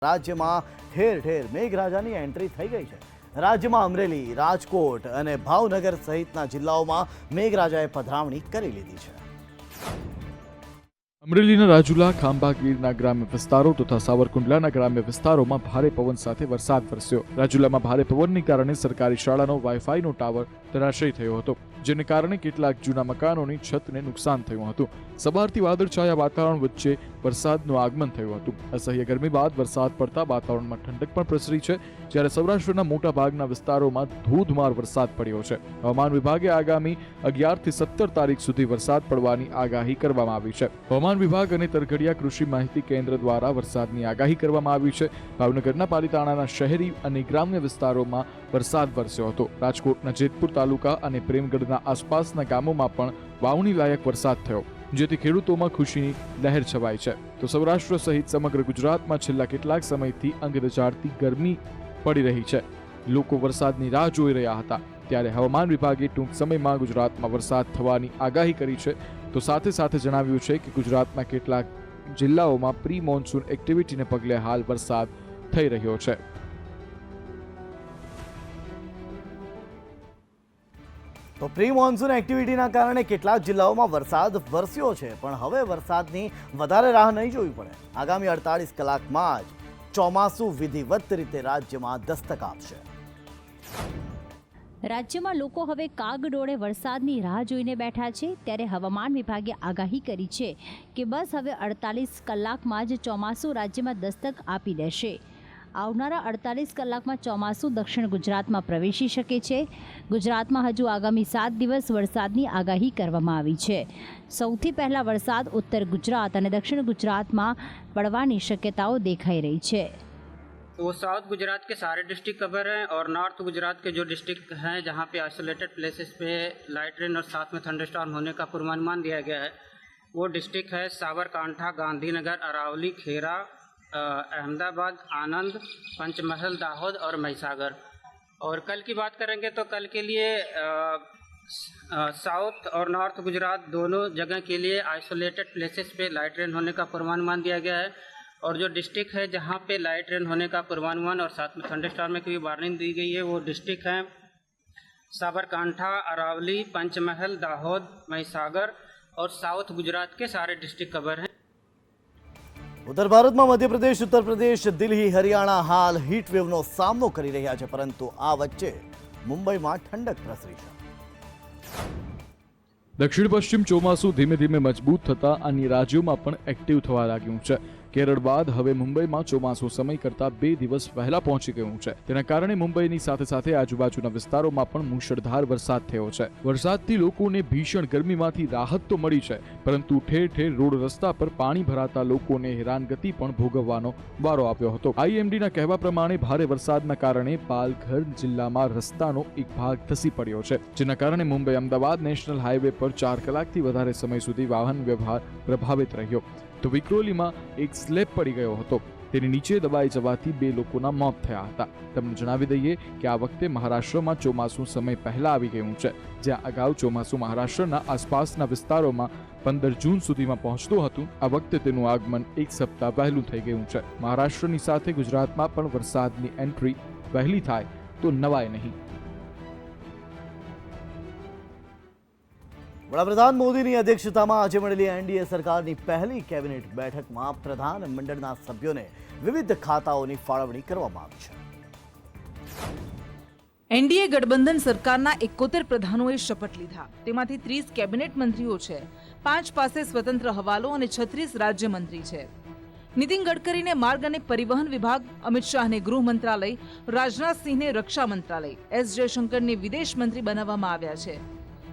રાજ્યમાં ઠેર ઠેર મેઘરાજાની એન્ટ્રી થઈ ગઈ છે। રાજ્યમાં અમરેલી, રાજકોટ અને ભાવનગર સહિતના જિલ્લાઓમાં મેઘરાજાએ પધરામણી કરી લીધી છે। અમરેલીના રાજુલા, ખાંભા, ગીરના ગ્રામ્ય વિસ્તારો તથા સાવરકુંડલાના ગ્રામ્ય વિસ્તારોમાં ભારે પવન સાથે વરસાદ વરસ્યો। રાજુલામાં ભારે પવનની કારણે સરકારી શાળાનો વાઈફાઈનો ટાવર ધરાશયી થયો હતો, જેને કારણે કેટલાક જૂના મકાનોની છતને નુકસાન થયું હતું। સવારથી વાદળછાયા વાતાવરણ વચ્ચે વરસાદનું આગમન થયું હતું। અસહ્ય ગરમી બાદ વરસાદ પડતા વાતાવરણમાં ઠંડક પણ પ્રસરી છે, જ્યારે સૌરાષ્ટ્રના મોટા ભાગના વિસ્તારોમાં ધોધમાર વરસાદ પડ્યો છે। હવામાન વિભાગે આગામી 11 થી 17 તારીખ સુધી વરસાદ પડવાની આગાહી કરવામાં આવી છે। હવામાન વિભાગ અને તરઘડિયા કૃષિ માહિતી કેન્દ્ર દ્વારા વરસાદની આગાહી કરવામાં આવી છે। ભાવનગરના પાલીતાણાના શહેરી અને ગ્રામ્ય વિસ્તારોમાં વરસાદ વરસ્યો હતો। રાજકોટના જેતપુર તાલુકા અને પ્રેમગઢના આસપાસના ગામોમાં પણ વાવણી લાયક વરસાદ થયો, જેથી ખેડૂતોમાં ખુશીની લહેર છવાઈ છે। તો સૌરાષ્ટ્ર સહિત સમગ્ર ગુજરાતમાં છેલ્લા કેટલાક સમયથી અંગ રજાડતી ગરમી પડી રહી છે। લોકો વરસાદની રાહ જોઈ રહ્યા હતા, ત્યારે હવામાન વિભાગે ટૂંક સમયમાં ગુજરાતમાં વરસાદ થવાની આગાહી કરી છે। તો સાથે સાથે જણાવ્યું છે કે ગુજરાતના કેટલાક જિલ્લાઓમાં પ્રી મોન્સૂન એક્ટિવિટીને પગલે હાલ વરસાદ થઈ રહ્યો છે। તો પ્રી મોન્સૂન એક્ટિવિટીના કારણે કેટલાક જિલ્લાઓમાં વરસાદ વરસ્યો છે, પણ હવે વરસાદની વધારે રાહ નહીં જોવી પડે। આગામી 48 કલાકમાં જ ચોમાસું વિધિવત રીતે રાજ્યમાં દસ્તક આપશે। રાજ્યમાં લોકો હવે કાગડોળે વરસાદની રાહ જોઈને બેઠા છે, ત્યારે હવામાન વિભાગે આગાહી કરી છે કે બસ હવે 48 કલાકમાં જ ચોમાસું રાજ્યમાં દસ્તક આપી દેશે। આવનારા 48 કલાકમાં ચોમાસું દક્ષિણ ગુજરાતમાં પ્રવેશી શકે છે। ગુજરાતમાં હજુ આગામી 7 દિવસ વરસાદની આગાહી કરવામાં આવી છે। સૌથી પહેલા વરસાદ ઉત્તર ગુજરાત અને દક્ષિણ ગુજરાતમાં પડવાની શક્યતાઓ દેખાઈ રહી છે। वो साउथ गुजरात के सारे डिस्ट्रिक्ट कवर हैं और नॉर्थ गुजरात के जो डिस्ट्रिक्ट हैं जहाँ पे आइसोलेटेड प्लेसेस पे लाइट रेन और साथ में थंडरस्टॉर्म होने का पूर्वानुमान दिया गया है, वो डिस्ट्रिक्ट है साबरकांठा, गांधीनगर, अरावली, खेरा, अहमदाबाद, आनंद, पंचमहल, दाहोद और महिसागर। और कल की बात करेंगे तो कल के लिए साउथ और नॉर्थ गुजरात दोनों जगह के लिए आइसोलेटेड प्लेसेस पे लाइट रेन होने का पूर्वानुमान दिया गया है। और जो डिस्ट्रिक्ट है जहाँ पे लाइट रेन होने का पूर्वानुमान और साथ में थंडरस्टॉर्म की वार्निंग दी गई है, वो डिस्ट्रिक्ट हैं साबरकांठा, अरावली, पंचमहल, दाहोद, महिसागर और साउथ गुजरात के सारे डिस्ट्रिक्ट कवर हैं। ઉત્તર ભારતમાં મધ્યપ્રદેશ, ઉત્તર પ્રદેશ, દિલ્હી, હરિયાણા હાલ હીટ વેવનો સામનો કરી રહ્યા છે, પરંતુ આ વચ્ચે મુંબઈમાં ઠંડક પ્રસરી છે। દક્ષિણ પશ્ચિમ ચોમાસું ધીમે ધીમે મજબૂત થતા અન્ય રાજ્યોમાં પણ એક્ટિવ થવા લાગ્યું છે। કેરળ બાદ હવે મુંબઈમાં ચોમાસું સમય કરતા 2 દિવસ પહેલા પહોંચી ગયું છે। તેના કારણે મુંબઈની સાથે સાથે આજુબાજુના વિસ્તારોમાં પણ મુશળધાર વરસાદ થયો છે। વરસાદથી લોકોને ભીષણ ગરમીમાંથી રાહત તો મળી છે, પરંતુ ઠેર ઠેર રોડ રસ્તા પર પાણી ભરાતા લોકોને હેરાનગતિ પણ ભોગવવાનો વારો આવ્યો હતો। આઈએમડીના કહેવા પ્રમાણે ભારે વરસાદના કારણે પાલઘર જિલ્લામાં રસ્તાનો એક ભાગ ધસી પડ્યો છે, જેના કારણે મુંબઈ અમદાવાદ નેશનલ હાઈવે પર 4 કલાકથી વધારે સમય સુધી વાહન વ્યવહાર પ્રભાવિત રહ્યો। તો વિક્રોલીમાં એક સ્લેબ પડી ગયો હતો, તેની નીચે દબાઈ જવાથી 2 લોકોના મોત થયા હતા। તમને જણાવી દઈએ કે આ વખતે મહારાષ્ટ્રમાં ચોમાસું સમય પહેલા આવી ગયું છે, જ્યાં અગાઉ ચોમાસું મહારાષ્ટ્રના આસપાસના વિસ્તારોમાં 15 જૂન સુધીમાં પહોંચતું હતું। આ વખતે તેનું આગમન 1 સપ્તાહ વહેલું થઈ ગયું છે। મહારાષ્ટ્રની સાથે ગુજરાતમાં પણ વરસાદની એન્ટ્રી વહેલી થાય તો નવાય નહીં। વડાપ્રધાન મોદીની અધ્યક્ષતામાં આજે મળેલી એનડીએ સરકારની પહેલી કેબિનેટ બેઠકમાં પ્રધાનમંડળના સભ્યોને વિવિધ ખાતાઓની ફાળવણી કરવામાં આવી છે। એનડીએ ગઠબંધન સરકારના 71 પ્રધાનોએ શપથ લીધા, તેમાંથી 30 કેબિનેટ મંત્રીઓ છે, 5 પાસે સ્વતંત્ર હવાલો અને 36 રાજ્યમંત્રી છે। નીતિન ગડકરીને માર્ગ અને પરિવહન વિભાગ, અમિત શાહને ગૃહ મંત્રાલય, રાજનાથસિંહને રક્ષા મંત્રાલય, એસ જયશંકરને વિદેશ મંત્રી બનાવવામાં આવ્યા છે।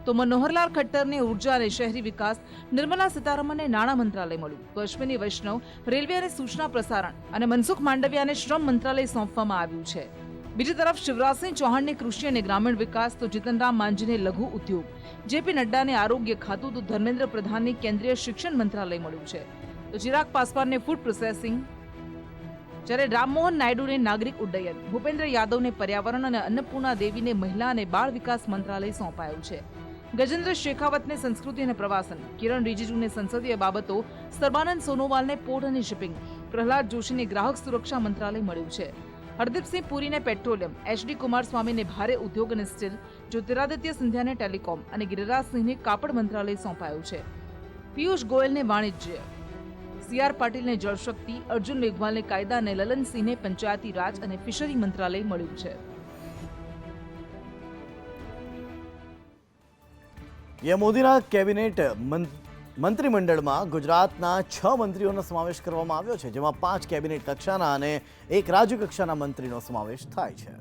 તો મનોહરલાલ ખટ્ટરને ઉર્જા અને શહેરી વિકાસ, નિર્મલા સીતારમણને નાણાં મંત્રાલય મળ્યું, તો અશ્વિની વૈષ્ણવ રેલવે અને સૂચના પ્રસારણ અને મનસુખ માંડવિયાને શ્રમ મંત્રાલય સોંપવામાં આવ્યું છે। બીજી તરફ શિવરાજસિંહ ચૌહાણને કૃષિ અને ગ્રામીણ વિકાસ, તો જીતનરામ માંઝીને લઘુ ઉદ્યોગ, જેપી નડ્ડાને આરોગ્ય ખાતું, તો ધર્મેન્દ્ર પ્રધાનને કેન્દ્રીય શિક્ષણ મંત્રાલય મળ્યું છે। તો ચિરાગ પાસવાનને ફૂડ પ્રોસેસિંગ, જ્યારે રામમોહન નાયડુને નાગરિક ઉડ્ડયન, ભૂપેન્દ્ર યાદવને પર્યાવરણ અને અન્નપૂર્ણા દેવીને મહિલા અને બાળ વિકાસ મંત્રાલય સોંપાયું છે। ગજેન્દ્ર શેખાવતને સંસ્કૃતિ અને પ્રવાસન, કિરણ રિજિજુને સંસદીય બાબતો, સર્બાનંદ સોનોવાલને પોર્ટ અને શિપિંગ, પ્રહલાદ જોશીને ગ્રાહક સુરક્ષા મંત્રાલય મળ્યું છે. હરદીપસિંહ પુરીને પેટ્રોલિયમ, એચ.ડી. કુમારસ્વામીને ભારે ઉદ્યોગ અને સ્ટીલ, જ્યોતિરાદિત્ય સિંધિયાને ટેલિકોમ અને ગિરિરાજસિંહને કાપડ મંત્રાલય સોંપાયું છે. પિયુષ ગોયલને વાણિજ્ય, સી.આર. પાટીલને જળશક્તિ, અર્જુન મેઘવાલને કાયદા અને લલનસિંહને પંચાયતી રાજ અને ફિશરી મંત્રાલય મળ્યું છે. પીએમ મોદીના કેબિનેટ મંત્રીમંડળમાં ગુજરાતના 6 મંત્રીઓનો સમાવેશ કરવામાં આવ્યો છે, જેમાં 5 કેબિનેટ કક્ષાના અને 1 રાજ્ય કક્ષાના મંત્રીનો સમાવેશ થાય છે.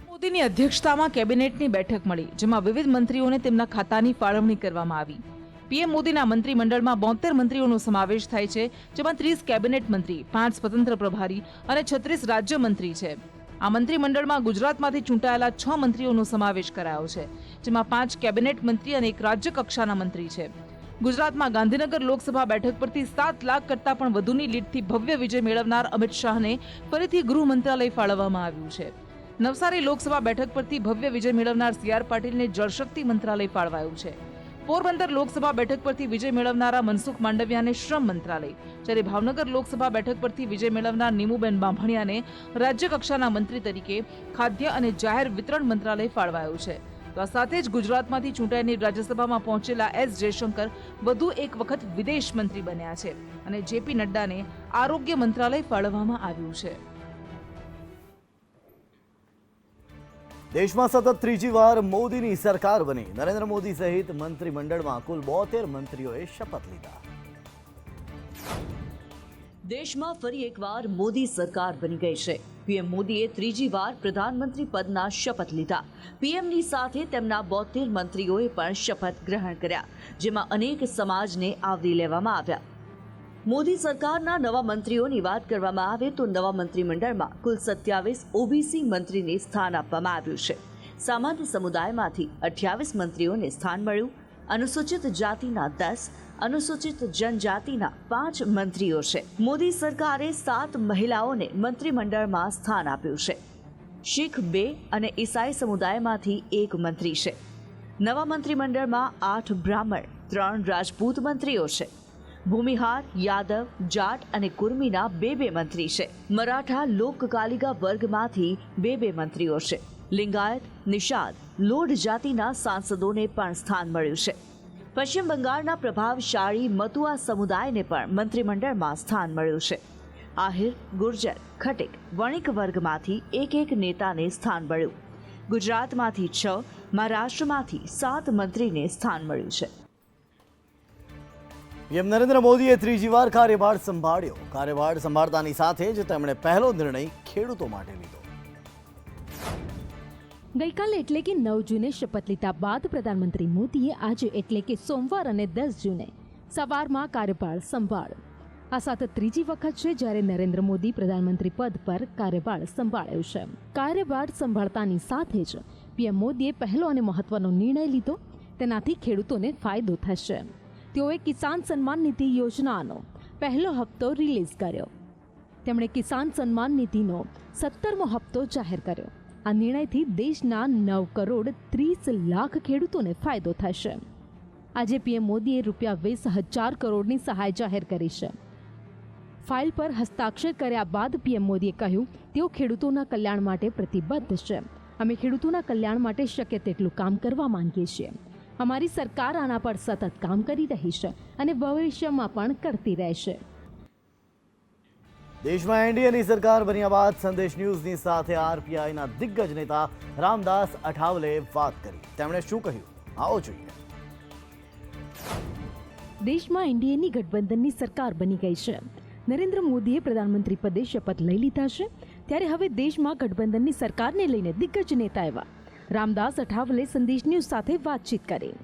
મોદીની અધ્યક્ષતામાં કેબિનેટની બેઠક મળી, જેમાં વિવિધ મંત્રીઓને તેમના ખાતાની ફાળવણી કરવામાં આવી. પીએમ મોદીના મંત્રીમંડળમાં 72 મંત્રીઓનો સમાવેશ થાય છે, જેમાં 30 કેબિનેટ મંત્રી, 5 સ્વતંત્ર પ્રભારી અને 36 રાજ્ય મંત્રી છે. આ મંત્રીમંડળમાં ગુજરાતમાંથી ચૂંટાયેલા 6 મંત્રીઓનો સમાવેશ કરાયો છે, જેમાં 5 કેબિનેટ મંત્રી અને 1 રાજ્ય કક્ષાના મંત્રી છે. ગુજરાતમાં ગાંધીનગર લોકસભા બેઠક પરથી 7 લાખ કરતાં પણ વધુની લીડથી ભવ્ય વિજય મેળવનાર અમિત શાહને ફરીથી ગૃહ મંત્રાલય ફાળવવામાં આવ્યું છે. નવસારી લોકસભા બેઠક પરથી ભવ્ય વિજય મેળવનાર સી.આર. પાટીલને જળશક્તિ મંત્રાલય ફાળવાયું છે. પોરબંદર લોકસભા બેઠક પરથી વિજય મેળવનારા મનસુખ માંડવિયાને શ્રમ મંત્રાલય, જ્યારે ભાવનગર લોકસભા બેઠક પરથી વિજય મેળવનાર નીમુબેન બાંભણિયાને રાજ્ય કક્ષાના મંત્રી તરીકે ખાદ્ય અને જાહેર વિતરણ મંત્રાલય ફાળવાયું છે. તો આ સાથે જ ગુજરાતમાંથી ચૂંટાઈને રાજ્યસભામાં પહોંચેલા એસ જયશંકર વધુ એક વખત વિદેશ મંત્રી બન્યા છે અને જેપી નડ્ડાને આરોગ્ય મંત્રાલય ફાળવવામાં આવ્યું છે. દેશમાં સતત ત્રીજી વાર મોદીની સરકાર બની. નરેન્દ્ર મોદી સહિત મંત્રીમંડળમાં કુલ 72 મંત્રીઓએ શપથ લીધા. દેશમાં ફરી એકવાર મોદી સરકાર બની ગઈ છે. પીએમ મોદીએ ત્રીજી વાર પ્રધાનમંત્રી પદના શપથ લીધા. પીએમની સાથે તેમના 72 મંત્રીઓએ પણ શપથ ગ્રહણ કર્યા, જેમાં અનેક સમાજને આવરી લેવામાં આવ્યા. મોદી સરકારના નવા મંત્રીઓની વાત કરવામાં આવે તો નવા મંત્રીમંડળમાં કુલ 27 ઓબીસી મંત્રીને સ્થાન આપવામાં આવ્યું છે. સામાન્ય સમુદાયમાંથી 28 મંત્રીઓને સ્થાન મળ્યું. અનુસૂચિત જાતિના 10, અનુસૂચિત જનજાતિના 5 મંત્રીઓ છે. મોદી સરકારે 7 મહિલાઓને મંત્રીમંડળમાં સ્થાન આપ્યું છે. શીખ 2 અને ઈસાઈ સમુદાયમાંથી 1 મંત્રી છે. નવા મંત્રીમંડળમાં 8 બ્રાહ્મણ, 3 રાજપૂત મંત્રીઓ છે. ભૂમિહાર, યાદવ, જાટ અને કુર્મીના 2 મંત્રી છે. મરાઠા લોકકાલિકા વર્ગમાંથી 2 મંત્રીઓ છે. લિંગાયત, નિષાદ, લોઢ જાતિના સાંસદોને પણ સ્થાન મળ્યું છે. પશ્ચિમ બંગાળના પ્રભાવશાળી મતુઆ સમુદાયને પણ મંત્રીમંડળમાં સ્થાન મળ્યું છે. આહિર, ગુર્જર, ખટીક, વણિક વર્ગમાંથી 1 નેતાને સ્થાન મળ્યું. ગુજરાતમાંથી 6, મહારાષ્ટ્રમાંથી 7 મંત્રીને સ્થાન મળ્યું છે. પીએમ નરેન્દ્ર મોદીએ ત્રીજી વાર કાર્યભાર સંભાળ્યો. કાર્યભાર સંભાળતાની સાથે જ તેમણે પહેલો નિર્ણય ખેડૂતો માટે લીધો. ગઈકાલે એટલે કે 9 જૂને શપથ લીધા બાદ પ્રધાનમંત્રી મોદીએ આજે એટલે કે સોમવાર અને 10 જૂને સવારમાં કાર્યભાર સંભાળ્યો. આ સાથે ત્રીજી વખત છે જ્યારે નરેન્દ્ર મોદી પ્રધાનમંત્રી પદ પર કાર્યભાર સંભાળ્યો છે. કાર્યભાર સંભાળતાની સાથે જ પીએમ મોદીએ પહેલો અને મહત્વનો નિર્ણય લીધો. તેનાથી ખેડૂતોને ફાયદો થશે. તેઓએ કિસાન સન્માન નિધિ યોજનાનો પહેલો હપ્તો રિલીઝ કર્યો. તેમણે કિસાન સન્માન નિધિનો 17મો હપ્તો જાહેર કર્યો. આ નિર્ણયથી દેશના 9 કરોડ 30 લાખ ખેડૂતોને ફાયદો થશે. આજે પીએમ મોદીએ ₹20,000 કરોડની સહાય જાહેર કરી છે. ફાઇલ પર હસ્તાક્ષર કર્યા બાદ પીએમ મોદીએ કહ્યું, તેઓ ખેડૂતોના કલ્યાણ માટે પ્રતિબદ્ધ છે. અમે ખેડૂતોના કલ્યાણ માટે શક્ય તેટલું કામ કરવા માંગીએ છીએ. અમારી સરકાર આના પર સતત કામ કરી રહી છે અને ભવિષ્યમાં પણ કરતી રહેશે. દેશમાં એનડીએની સરકાર બન્યા બાદ સંદેશ ન્યૂઝની સાથે આરપીઆઈના દિગ્ગજ નેતા રામદાસ અઠાવલેએ વાત કરી. તેમણે શું કહ્યું, આવો જોઈએ. દેશમાં એનડીએની ગઠબંધનની સરકાર બની ગઈ છે. નરેન્દ્ર મોદીએ પ્રધાનમંત્રી પદે શપથ લઈ લીધા છે. ત્યારે હવે દેશમાં ગઠબંધનની સરકારને લઈને દિગ્ગજ નેતા એવા रामदास अठावले संदेश न्यूज साथे बातचीत करें.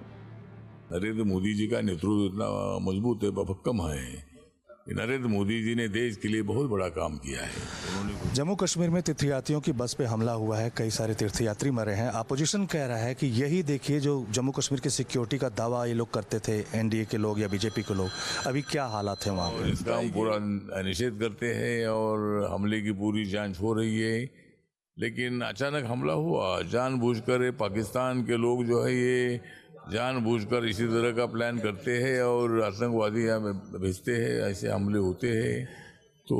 नरेंद्र मोदी जी का नेतृत्व इतना मजबूत है, भक्कम है. नरेंद्र मोदी जी ने देश के लिए बहुत बड़ा काम किया है. जम्मू कश्मीर में तीर्थयात्रियों की बस पे हमला हुआ है, कई सारे तीर्थयात्री मरे हैं. अपोजिशन कह रहा है कि यही देखिए जो जम्मू कश्मीर की सिक्योरिटी का दावा ये लोग करते थे, एनडीए के लोग या बीजेपी के लोग, अभी क्या हालात है वहाँ पे? इसका हम पूरा निषेध करते हैं और हमले की पूरी जांच हो रही है. लेकिन अचानक हमला हुआ, जानबूझकर पाकिस्तान के लोग जो है ये जानबूझकर इसी तरह का प्लान करते हैं और आतंकवादी यहाँ भेजते हैं, ऐसे हमले होते हैं, तो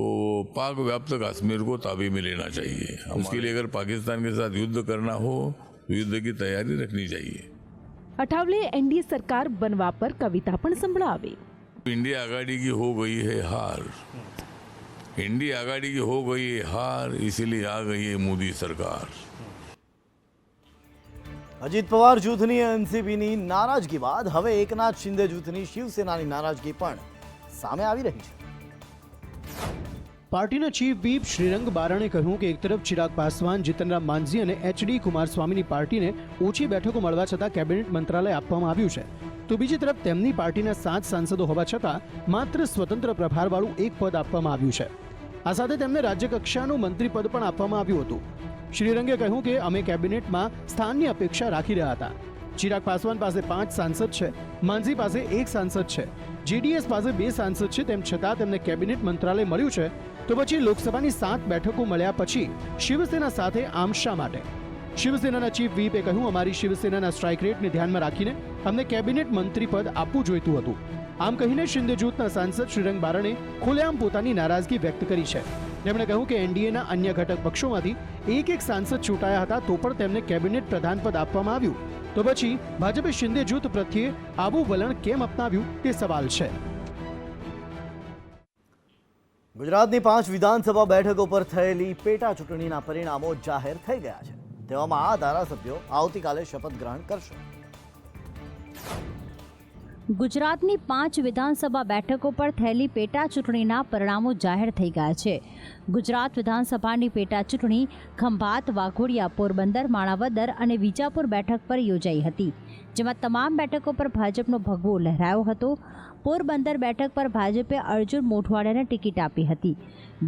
पाक व्याप्त कश्मीर को ताबे में लेना चाहिए। उसके लिए अगर पाकिस्तान के साथ युद्ध करना हो तो युद्ध की तैयारी रखनी चाहिए। અઠાવલે એનડીએ સરકાર બનવા પર કવિતા પણ સંભળાવી। इंडिया आघाड़ी की हो गई है हार, इंडिया आघाड़ी की हो गई है हार, इसीलिए आ गई है मोदी सरकार। અજીત પવાર જૂથની એનસીપીની નારાજગી બાદ હવે એકનાથ શિંદે જૂથની શિવસેનાની નારાજગી પણ સામે આવી રહી છે। પાર્ટીના ચીફ વ્હીપ શ્રીરંગ બારણે કહ્યું કે એક તરફ ચિરાગ પાસવાન, જીતનરામ માંઝી અને એચડી કુમારસ્વામીની પાર્ટીને ઓછી બેઠકો મળવા છતાં કેબિનેટ મંત્રાલય આપવામાં આવ્યું છે, તો બીજી તરફ તેમની પાર્ટીના 7 સાંસદો હોવા છતાં માત્ર સ્વતંત્ર પ્રભારવાળું એક પદ આપવામાં આવ્યું છે। આ સાથે તેમને રાજ્યકક્ષાનું મંત્રી પદ પણ આપવામાં આવ્યું હતું। શ્રીરંગે કહ્યું કે અમે કેબિનેટમાં સ્થાનની અપેક્ષા રાખી રહ્યા હતા। ચિરાગ પાસવાન પાસે 5 સાંસદ છે, માંઝી પાસે 1 સાંસદ છે, જેડીએસ પાસે 2 સાંસદ છે, તેમ છતાં તેમને કેબિનેટ મંત્રાલય મળ્યું છે, તો પછી લોકસભાની 7 બેઠકો મળ્યા પછી શિવસેના સાથે આમ શા માટે? શિવસેનાના ચીફ વ્હીપે કહ્યું, અમારી શિવસેનાના સ્ટ્રાઇક રેટને ધ્યાનમાં રાખીને અમને કેબિનેટ મંત્રી પદ આપવું જોઈતું હતું। આમ કહીને શિંદે જૂથના સાંસદ શ્રીરંગ બારણે ખુલ્લેઆમ પોતાની નારાજગી વ્યક્ત કરી છે। તેમણે કહ્યું કે એનડીએના અન્ય ઘટક પક્ષોમાંથી એક સાંસદ ચૂંટાયા હતા તો પણ તેમને કેબિનેટ પ્રધાન પદ આપવામાં આવ્યું, તો પછી ભાજપે શિંદે જૂથ પ્રત્યે આવું વલણ કેમ અપનાવ્યું તે સવાલ છે। ગુજરાતની 5 વિધાનસભા બેઠકો પર થયેલી પેટા ચૂંટણીના પરિણામો જાહેર થઈ ગયા છે। તેવામાં આ ધારાસભ્યો આવતીકાલે શપથ ગ્રહણ કરશે। ગુજરાતની 5 વિધાનસભા બેઠકો પર થયેલી પેટા ચૂંટણીના પરિણામો જાહેર થઈ ગયા છે। ગુજરાત વિધાનસભાની પેટા ચૂંટણી ખંભાત, વાઘોડિયા, પોરબંદર, માણાવદર અને વિજાપુર બેઠક પર યોજાઈ હતી, જેમાં તમામ બેઠકો પર ભાજપનો ભગવો લહેરાયો હતો। પોરબંદર બેઠક પર ભાજપે અર્જુન મોઢવાડિયાને ટિકિટ આપી હતી।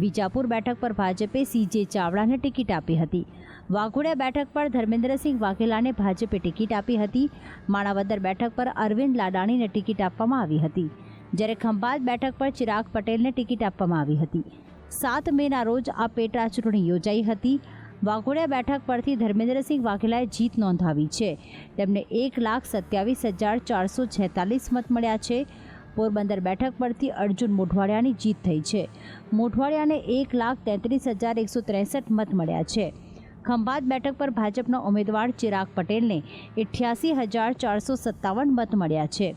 વિજાપુર બેઠક પર ભાજપે સીજે ચાવડાને ટિકિટ આપી હતી। વાઘોડિયા બેઠક પર ધર્મેન્દ્રસિંહ વાઘેલાને ભાજપે ટિકિટ આપી હતી। માણાવદર બેઠક પર અરવિંદ લાડાણીને ટિકિટ આપવામાં આવી હતી, જ્યારે ખંભાત બેઠક પર ચિરાગ પટેલને ટિકિટ આપવામાં આવી હતી। 7 મેના રોજ આ પેટા ચૂંટણી યોજાઈ હતી। વાઘોડિયા બેઠક પરથી ધર્મેન્દ્રસિંહ વાઘેલાએ જીત નોંધાવી છે। તેમને 1,27,446 મત મળ્યા છે। પોરબંદર બેઠક પરથી અર્જુન મોઢવાડિયાની જીત થઈ છે। મોઢવાડિયાને 1,33,163 મત મળ્યા છે। ખંભાત બેઠક પર ભાજપના ઉમેદવાર ચિરાગ પટેલને 88,457 મત મળ્યા છે।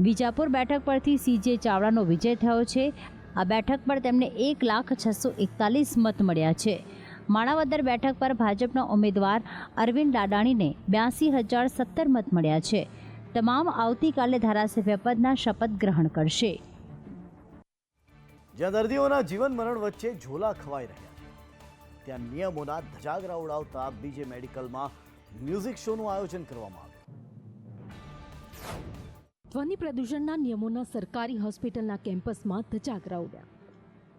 વિજાપુર બેઠક પરથી સીજે ચાવડાનો વિજય થયો છે। આ બેઠક પર તેમને 1,641 મત મળ્યા છે। માણાવદર બેઠક પર ભાજપના ઉમેદવાર અરવિંદ લાડાણીને 82,017 મત મળ્યા છે। તમામ આવતીકાલે ધારાસભ્ય પદના શપથ ગ્રહણ કરશે। જ્યાં દર્દીઓના જીવન મરણ વચ્ચે ઝોલા ખવાઈ રહ્યા છે, ત્યાં નિયમોના ધજાગરા ઉડાવતા બીજે મેડિકલમાં મ્યુઝિક શોનું આયોજન કરવામાં આવ્યું। ધ્વનિ પ્રદૂષણના નિયમોના સરકારી હોસ્પિટલના કેમ્પસમાં ધજાગરા ઉડ્યા।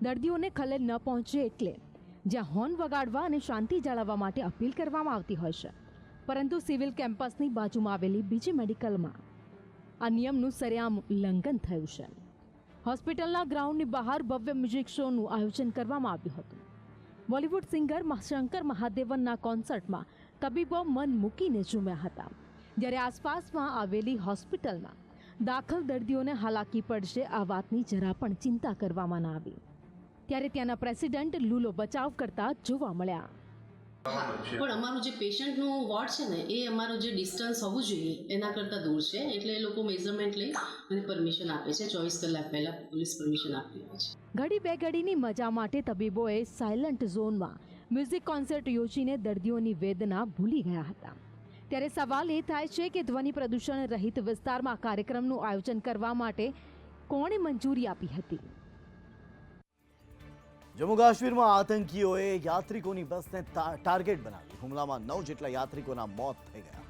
દર્દીઓને ખલેલ ન પહોંચે એટલે જ્યાં હોર્ન વગાડવા અને શાંતિ જાળવવા માટે અપીલ કરવામાં આવતી હોય છે, પરંતુ સિવિલ કેમ્પસની બાજુમાં આવેલી બીજી મેડિકલમાં આ નિયમનું સરેઆમ ઉલ્લંઘન થયું છે। હોસ્પિટલના ગ્રાઉન્ડની બહાર ભવ્ય મ્યુઝિક શોનું આયોજન કરવામાં આવ્યું હતું। બોલિવૂડ સિંગર શંકર મહાદેવનના કોન્સર્ટમાં તબીબો મન મૂકીને ઝૂમ્યા હતા, જ્યારે આસપાસમાં આવેલી હોસ્પિટલમાં દાખલ દર્દીઓને હાલાકી પડશે આ વાતની જરા પણ ચિંતા કરવામાં ન આવી, ત્યારે ત્યાંના પ્રેસિડેન્ટ લૂલો બચાવ કરતા જોવા મળ્યા। હા, પણ અમારું જે પેશન્ટનું વોર્ડ છે ને એ અમારું જે ડિસ્ટન્સ હોવું જોઈએ એના કરતાં દૂર છે, એટલે એ લોકો મેઝરમેન્ટ લઈ અને પરમિશન આપે છે। 24 કલાક પહેલાં પોલીસ પરમિશન આપી હોય છે। ઘડી બે ઘડીની મજા માટે તબીબોએ સાયલન્ટ ઝોનમાં મ્યુઝિક કોન્સર્ટ યોજીને દર્દીઓની વેદના ભૂલી ગયા હતા, ત્યારે સવાલ એ થાય છે કે ધ્વનિ પ્રદૂષણ રહિત વિસ્તારમાં કાર્યક્રમનું આયોજન કરવા માટે કોણે મંજૂરી આપી હતી? જમ્મુ કાશ્મીરમાં આતંકીઓએ યાત્રિકોની બસને ટાર્ગેટ બનાવી હુમલામાં 9 જેટલા યાત્રિકોના મોત થઈ ગયા।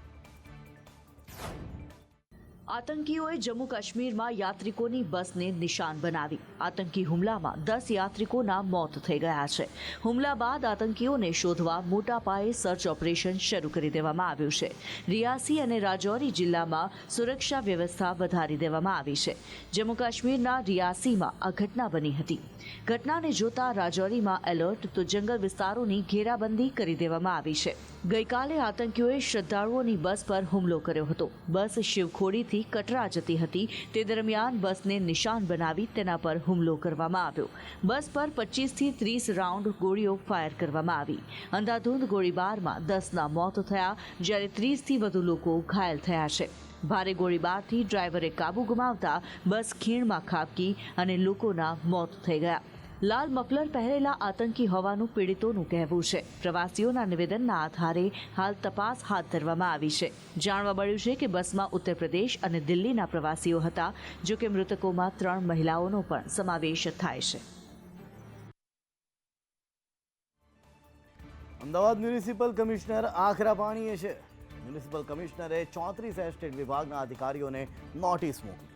આતંકીઓએ જમ્મુ કાશ્મીરમાં યાત્રિકોની બસને નિશાન બનાવી. આતંકી હુમલામાં 10 યાત્રિકોના મોત થઈ ગયા છે. હુમલા બાદ આતંકીઓને શોધવા મોટા પાયે સર્ચ ઓપરેશન શરૂ કરી દેવામાં આવ્યું છે. રિયાસી અને રાજૌરી જિલ્લામાં સુરક્ષા વ્યવસ્થા વધારી દેવામાં આવી છે. જમ્મુ કાશ્મીરના રિયાસીમાં આ ઘટના બની હતી. ઘટનાને જોતા રાજૌરીમાં એલર્ટ તો જંગલ વિસ્તારોની ઘેરાબંધી કરી દેવામાં આવી છે. ગઈકાલે આતંકીઓએ શ્રદ્ધાળુઓની બસ પર હુમલો કર્યો હતો. બસ શિવખોડીથી કટરા જતી હતી. તે દરમિયાન બસને નિશાન બનાવી તેના પર હુમલો કરવામાં આવ્યો. બસ પર 25 થી 30 રાઉન્ડ ગોળીઓ ફાયર કરવામાં આવી. અંધાધૂંધ ગોળીબારમાં 10ના મોત થયા, જ્યારે 30 થી વધુ લોકો ઘાયલ થયા છે. ભારે ગોળીબારથી ડ્રાઈવરે કાબુ ગુમાવતા બસ ખીણમાં ખાબકી અને લોકોના મોત થઈ ગયા. લાલ મફલર પહેરેલા આતંકી હોવાનું પીડિતોનું કહેવું છે. પ્રવાસીઓના નિવેદનના આધારે હાલ તપાસ હાથ ધરવામાં આવી છે. જાણવા મળ્યું છે કે બસમાં ઉત્તર પ્રદેશ અને દિલ્હીના પ્રવાસીઓ હતા. જો કે મૃતકોમાં 3 મહિલાઓનો પણ સમાવેશ થાય છે. અમદાવાદ મ્યુનિસિપલ કમિશનર આકરા પાણીએ છે. મ્યુનિસિપલ કમિશનરે 34 એસ્ટેટ વિભાગના અધિકારીઓને નોટિસ મોકલી.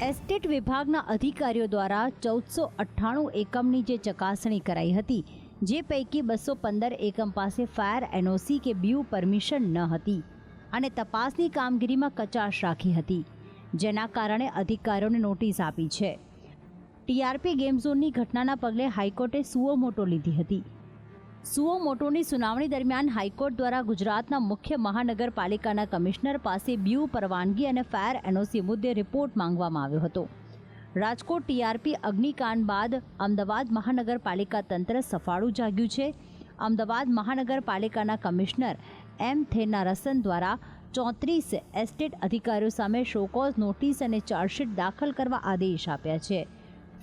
એસ્ટેટ વિભાગના અધિકારીઓ દ્વારા 1498 એકમની જે ચકાસણી કરાઈ હતી, જે પૈકી 215 એકમ પાસે ફાયર એનઓસી કે બ્યુ પરમિશન ન હતી અને તપાસની કામગીરીમાં કચાશ રાખી હતી, જેના કારણે અધિકારીઓને નોટિસ આપી છે. ટીઆરપી ગેમ ઝોનની ઘટનાના પગલે હાઈકોર્ટે સુઓ મોટો લીધી હતી. સુઓ મોટોની સુનાવણી દરમિયાન હાઈકોર્ટ દ્વારા ગુજરાતના મુખ્ય મહાનગરપાલિકાના કમિશનર પાસે બ્યુ પરવાનગી અને ફાયર એનઓસી મુદ્દે રિપોર્ટ માંગવામાં આવ્યો હતો. રાજકોટ ટીઆરપી અગ્નિકાંડ બાદ અમદાવાદ મહાનગરપાલિકા તંત્ર સફાળું જાગ્યું છે. અમદાવાદ મહાનગરપાલિકાના કમિશનર એમ થેન્નારસન દ્વારા 34 એસ્ટેટ અધિકારીઓ સામે શોકોઝ નોટિસ અને ચાર્જશીટ દાખલ કરવા આદેશ આપ્યા છે.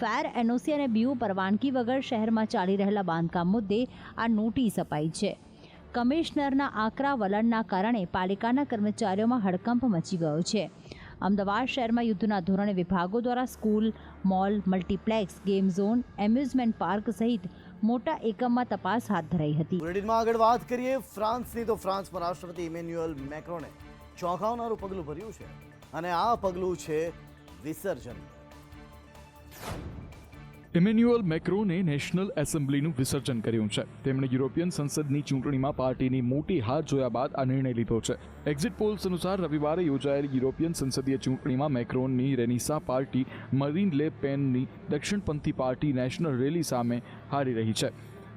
ફાયર એનઓસી અને બ્યુ પરવાનગી વગર શહેરમાં ચાલી રહેલા બાંધકામ મુદ્દે આ નોટિસ અપાઈ છે. કમિશનરના આકરા વલણના કારણે પાલિકાના કર્મચારીઓમાં હડકંપ મચી ગયો છે. અમદાવાદ શહેરમાં યુદ્ધના ધોરણે વિભાગો દ્વારા school, mall, multiplex, game zone, amusement park સહિત મોટા એકમમાં તપાસ હાથ ધરાઈ હતી. બુલેટિનમાં આગળ વાત કરીએ ફ્રાન્સની. તો ફ્રાન્સમાં રાષ્ટ્રપતિ ઇમેન્યુઅલ મેક્રોને ચોંકાવનારું પગલું ભર્યું છે અને આ પગલું છે વિસર્જન. ઇમેન્યુઅલ મેક્રોને નેશનલ એસેમ્બલીનું વિસર્જન કર્યું છે. તેમણે યુરોપિયન સંસદની ચૂંટણીમાં પાર્ટીની મોટી હાર જોયા બાદ આ નિર્ણય લીધો છે. એક્ઝિટ પોલ્સ અનુસાર રવિવારે યોજાયેલી યુરોપિયન સંસદીય ચૂંટણીમાં મેક્રોનની રેનિસા પાર્ટી મરીન લે પેનની દક્ષિણપંથી પાર્ટી નેશનલ રેલી સામે હારી રહી છે.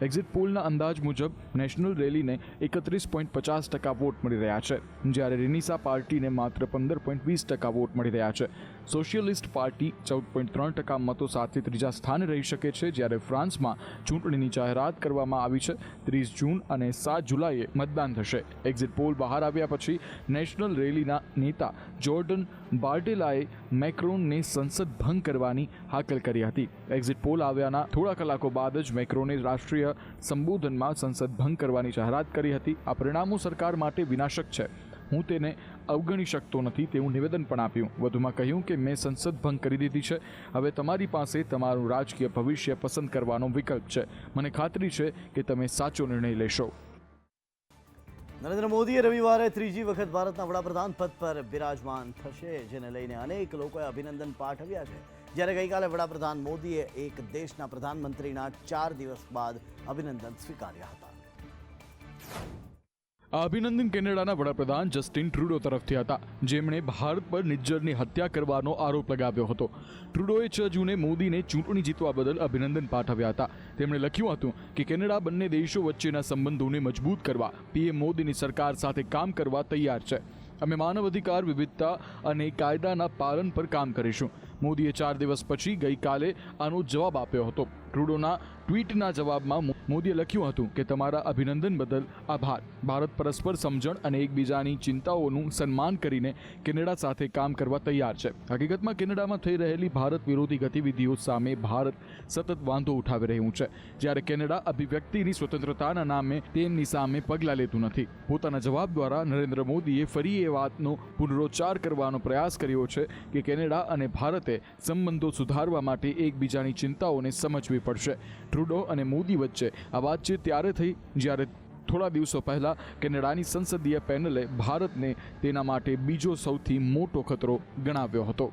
એક્ઝિટ પોલના અંદાજ મુજબ નેશનલ રેલીને 31.50% વોટ મળી રહ્યા છે, જ્યારે રેનિસા પાર્ટીને માત્ર 15.20% વોટ મળી રહ્યા છે. સોશિયલિસ્ટ પાર્ટી 14.3% મતો સાથે ત્રીજા સ્થાને રહી શકે છે, જ્યારે ફ્રાન્સમાં ચૂંટણીની જાહેરાત કરવામાં આવી છે. 30 જૂન અને 7 જુલાઈએ મતદાન થશે. એક્ઝિટ પોલ બહાર આવ્યા પછી નેશનલ રેલીના નેતા જોર્ડન બાર્ડેલાએ મેક્રોનને સંસદ ભંગ કરવાની હાકલ કરી હતી. એક્ઝિટ પોલ આવ્યાના થોડા કલાકો બાદ જ મેક્રોને રાષ્ટ્રીય સંબોધનમાં સંસદ ભંગ કરવાની જાહેરાત કરી હતી. આ પરિણામો સરકાર માટે વિનાશક છે. હું તેને અવગણી શકતો નથી તેવું નિવેદન પણ આપ્યું. વધુમાં કહ્યું કે મેં સંસદ ભંગ કરી દીધી છે. હવે તમારી પાસે તમારું રાજકીય ભવિષ્ય પસંદ કરવાનો વિકલ્પ છે. મને ખાતરી છે કે તમે સાચો નિર્ણય લેશો. નરેન્દ્ર મોદીએ રવિવારે ત્રીજી વખત ભારતના વડાપ્રધાન પદ પર બિરાજમાન થશે, જેને લઈને અનેક લોકોએ અભિનંદન પાઠવ્યા છે. જ્યારે ગઈકાલે વડાપ્રધાન મોદીએ એક દેશના પ્રધાનમંત્રીના 4 દિવસ બાદ અભિનંદન સ્વીકાર્યા હતા. આ અભિનંદન કેનેડાના વડાપ્રધાન જસ્ટિન ટ્રુડો તરફથી હતા, જેમણે ભારત પર નિજ્જરની હત્યા કરવાનો આરોપ લગાવ્યો હતો. ટ્રુડોએ 6 જૂને મોદીને ચૂંટણી જીતવા બદલ અભિનંદન પાઠવ્યા હતા. તેમણે લખ્યું હતું કે કેનેડા બંને દેશો વચ્ચેના સંબંધોને મજબૂત કરવા પીએમ મોદીની સરકાર સાથે કામ કરવા તૈયાર છે. અમે માનવ અધિકાર, વિવિધતા અને કાયદાના પાલન પર કામ કરીશું. મોદીએ 4 દિવસ પછી ગઈકાલે આનો જવાબ આપ્યો હતો. ટ્રુડોના ટ્વીટના જવાબમાં મોદીએ લખ્યું હતું કે તમારા અભિનંદન બદલ આભાર. ભારત પરસ્પર સમજણ અને એકબીજાની ચિંતાઓનું સન્માન કરીને કેનેડા સાથે કામ કરવા તૈયાર છે. હકીકતમાં કેનેડામાં થઈ રહેલી ભારત વિરોધી ગતિવિધિઓ સામે ભારત સતત વાંધો ઉઠાવી રહ્યું છે, જ્યારે કેનેડા અભિવ્યક્તિની સ્વતંત્રતાના નામે તેમની સામે પગલાં લેતું નથી. પોતાના જવાબ દ્વારા નરેન્દ્ર મોદીએ ફરી એ વાતનો પુનરોચ્ચાર કરવાનો પ્રયાસ કર્યો છે કે કેનેડા અને ભારતે સંબંધો સુધારવા માટે એકબીજાની ચિંતાઓને સમજવી પડશે. ટ્રુડો અને મોદી વચ્ચે આ વાતચીત ત્યારે થઈ જ્યારે થોડા દિવસો પહેલા કેનેડાની સંસદીય પેનલે ભારતને તેના માટે બીજો સૌથી મોટો ખતરો ગણાવ્યો હતો.